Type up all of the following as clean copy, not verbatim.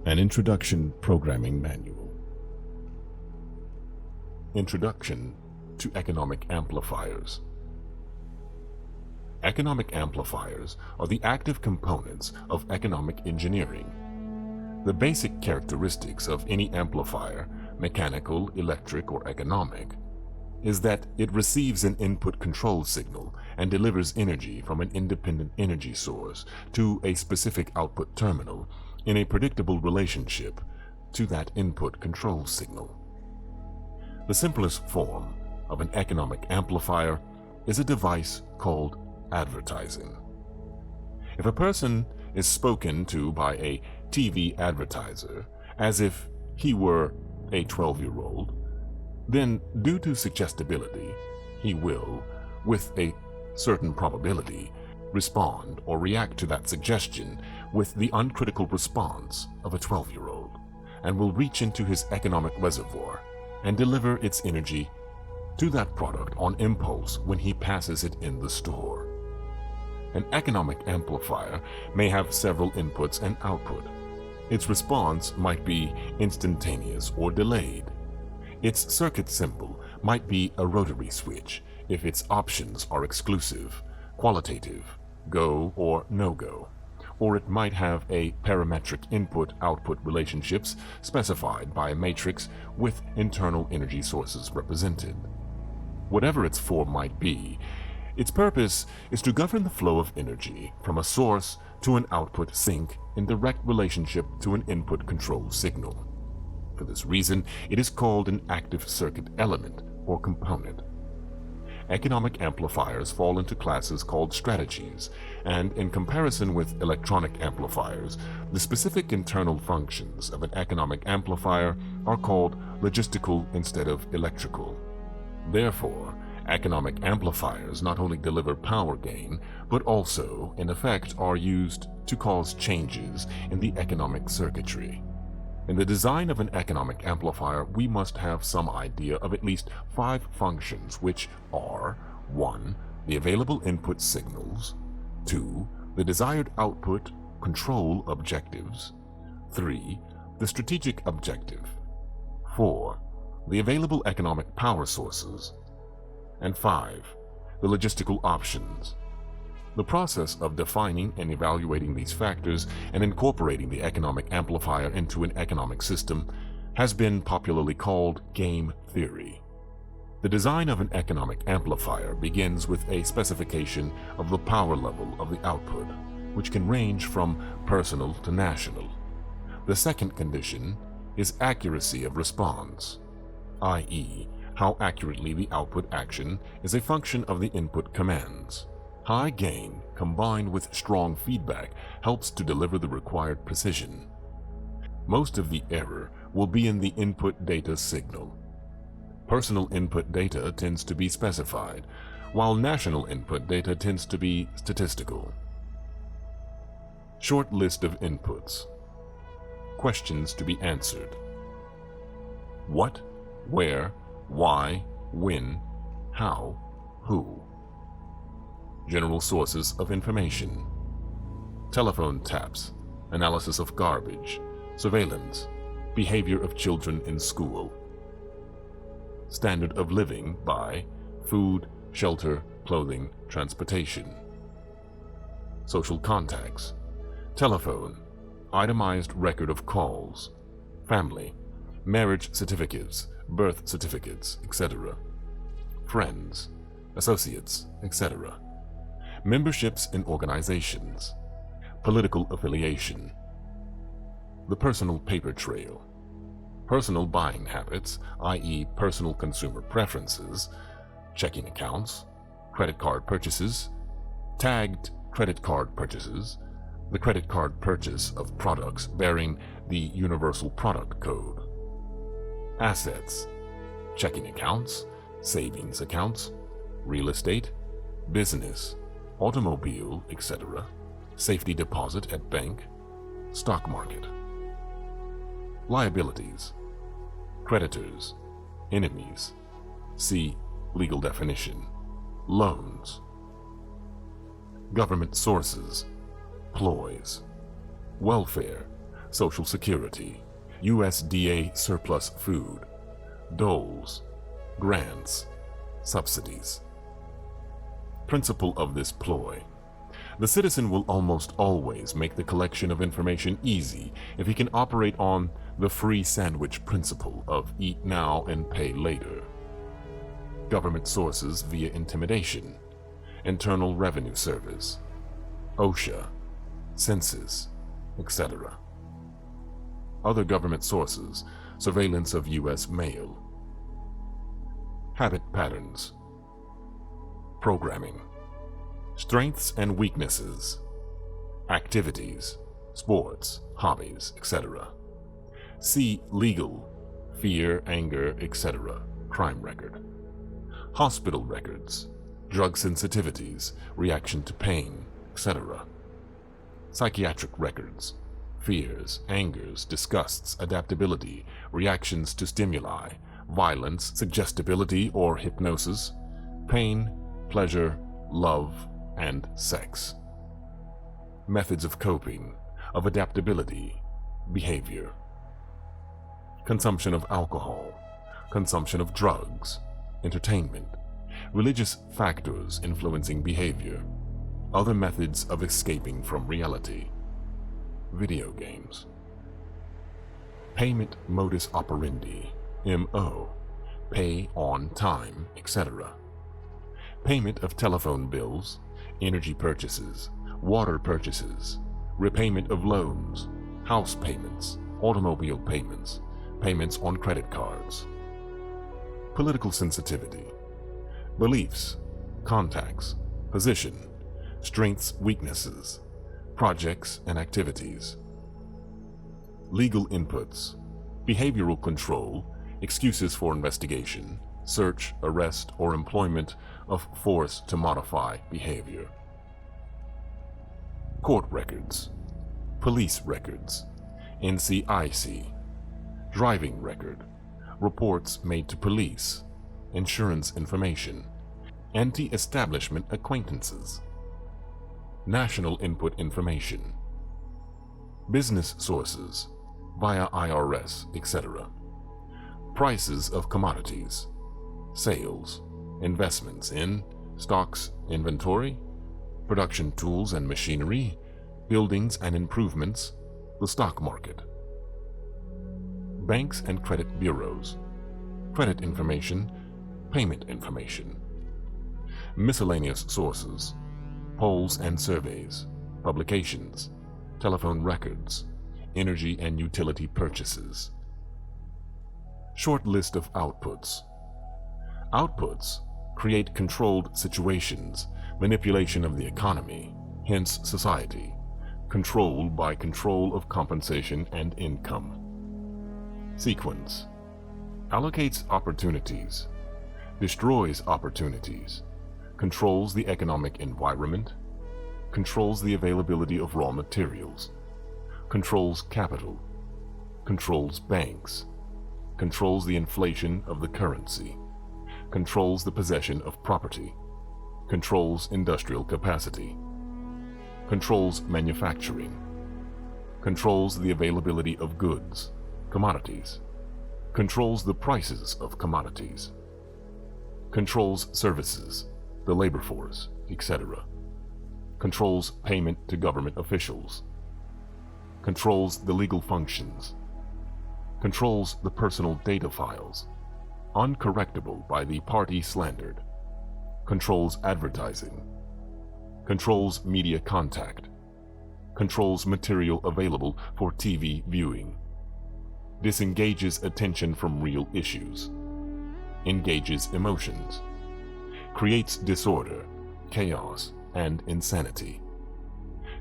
An Introduction Programming Manual. Introduction to Economic Amplifiers. Economic amplifiers are the active components of economic engineering. The basic characteristics of any amplifier, mechanical, electric, or economic, is that it receives an input control signal and delivers energy from an independent energy source to a specific output terminal in a predictable relationship to that input control signal. The simplest form of an economic amplifier is a device called advertising. If a person is spoken to by a TV advertiser as if he were a 12-year-old, then due to suggestibility, he will, with a certain probability, respond or react to that suggestion with the uncritical response of a 12-year-old, and will reach into his economic reservoir and deliver its energy to that product on impulse when he passes it in the store. An economic amplifier may have several inputs and output. Its response might be instantaneous or delayed. Its circuit symbol might be a rotary switch if its options are exclusive, qualitative, go or no-go, or it might have a parametric input-output relationships specified by a matrix with internal energy sources represented. Whatever its form might be, its purpose is to govern the flow of energy from a source to an output sink in direct relationship to an input control signal. For this reason, it is called an active circuit element or component. Economic amplifiers fall into classes called strategies, and in comparison with electronic amplifiers, the specific internal functions of an economic amplifier are called logistical instead of electrical. Therefore, economic amplifiers not only deliver power gain, but also, in effect, are used to cause changes in the economic circuitry. In the design of an economic amplifier, we must have some idea of at least 5 functions, which are 1. The available input signals, 2. The desired output control objectives, 3. The strategic objective, 4. The available economic power sources, and 5. The logistical options. The process of defining and evaluating these factors and incorporating the economic amplifier into an economic system has been popularly called game theory. The design of an economic amplifier begins with a specification of the power level of the output, which can range from personal to national. The second condition is accuracy of response, i.e., how accurately the output action is a function of the input commands. High gain combined with strong feedback helps to deliver the required precision. Most of the error will be in the input data signal. Personal input data tends to be specified, while national input data tends to be statistical. Short list of inputs. Questions to be answered. What, where, why, when, how, who. General sources of information. Telephone taps, analysis of garbage, surveillance, behavior of children in school. Standard of living by food, shelter, clothing, transportation. Social contacts. Telephone, itemized record of calls. Family, marriage certificates, birth certificates, etc. Friends, associates, etc. Memberships in organizations. Political affiliation. The personal paper trail. Personal buying habits, i.e. personal consumer preferences, checking accounts, credit card purchases, tagged credit card purchases, the credit card purchase of products bearing the Universal Product Code. Assets, checking accounts, savings accounts, real estate, business, automobile, etc., safety deposit at bank, stock market. Liabilities, creditors, enemies, see legal definition, loans. Government sources, ploys, welfare, Social Security, USDA surplus food, doles, grants, subsidies. Principle of this ploy. The citizen will almost always make the collection of information easy if he can operate on the free sandwich principle of eat now and pay later. Government sources via intimidation, Internal Revenue Service, OSHA, Census, etc. Other government sources, surveillance of U.S. mail. Habit patterns. Programming. Strengths and weaknesses. Activities, sports, hobbies, etc. See legal, fear, anger, etc. crime record. Hospital records, drug sensitivities, reaction to pain, etc. Psychiatric records, fears, angers, disgusts, adaptability, reactions to stimuli, violence, suggestibility or hypnosis, pain, pleasure, love, and sex. Methods of coping, of adaptability, behavior. Consumption of alcohol, consumption of drugs, entertainment, religious factors influencing behavior, other methods of escaping from reality, video games. Payment modus operandi, MO, pay on time, etc. Payment of telephone bills, energy purchases, water purchases, repayment of loans, house payments, automobile payments, payments on credit cards. Political sensitivity, beliefs, contacts, position, strengths, weaknesses, projects and activities. Legal inputs, behavioral control, excuses for investigation, search, arrest, or employment of force to modify behavior. Court records, police records, NCIC, driving record, reports made to police, insurance information, anti-establishment acquaintances, national input information, business sources via IRS, etc. Prices of commodities, sales, investments in stocks, inventory, production tools and machinery, buildings and improvements, the stock market. Banks and credit bureaus, credit information, payment information. Miscellaneous sources, polls and surveys, publications, telephone records, energy and utility purchases. Short list of outputs. Outputs create controlled situations, manipulation of the economy, hence society, controlled by control of compensation and income. Sequence. Allocates opportunities, destroys opportunities, controls the economic environment, controls the availability of raw materials, controls capital, controls banks, controls the inflation of the currency, controls the possession of property, controls industrial capacity, controls manufacturing, controls the availability of goods, commodities, controls the prices of commodities, controls services, the labor force, etc., controls payment to government officials, controls the legal functions, controls the personal data files, uncorrectable by the party slandered, controls advertising, controls media contact, controls material available for TV viewing, disengages attention from real issues, engages emotions, creates disorder, chaos, and insanity,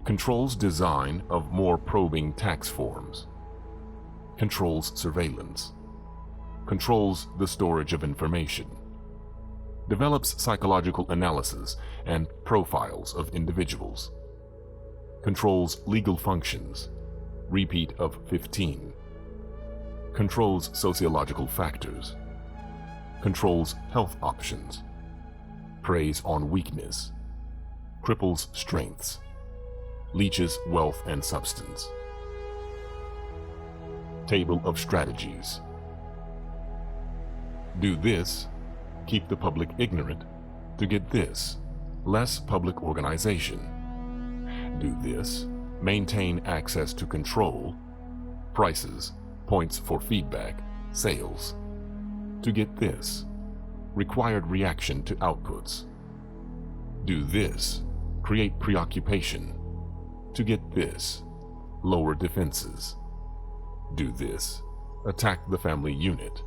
controls design of more probing tax forms, controls surveillance, controls the storage of information, develops psychological analysis and profiles of individuals, controls legal functions, repeat of 15, controls sociological factors, controls health options, preys on weakness, cripples strengths, leeches wealth and substance. Table of strategies. Do this, keep the public ignorant, to get this, less public organization. Do this, maintain access to control, prices, points for feedback, sales. To get this, required reaction to outputs. Do this, create preoccupation. To get this, lower defenses. Do this, attack the family unit.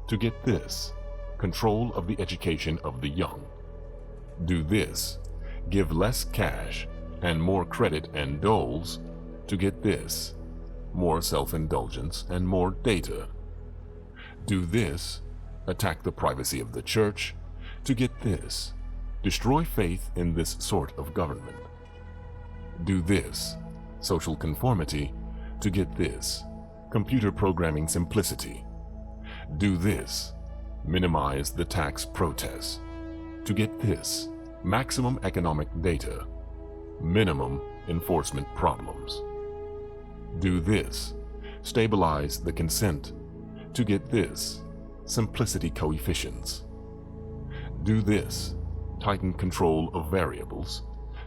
To get this, control of the education of the young. Do this, give less cash and more credit and doles. To get this, more self-indulgence and more data. Do this, attack the privacy of the church. To get this, destroy faith in this sort of government. Do this, social conformity. To get this, computer programming simplicity. Do this, minimize the tax protests. To get this, maximum economic data, minimum enforcement problems. Do this, stabilize the consent. To get this, simplicity coefficients. Do this, tighten control of variables.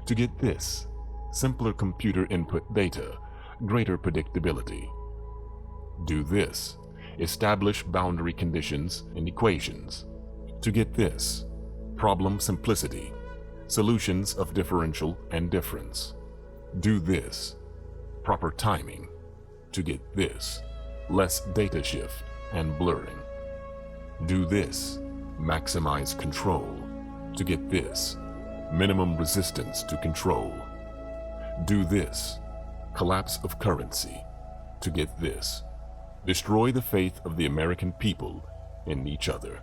To get this, simpler computer input data, greater predictability. Do this, establish boundary conditions and equations. To get this, problem simplicity, solutions of differential and difference. Do this, proper timing. To get this, less data shift and blurring. Do this, maximize control. To get this, minimum resistance to control. Do this, collapse of currency. To get this, destroy the faith of the American people in each other.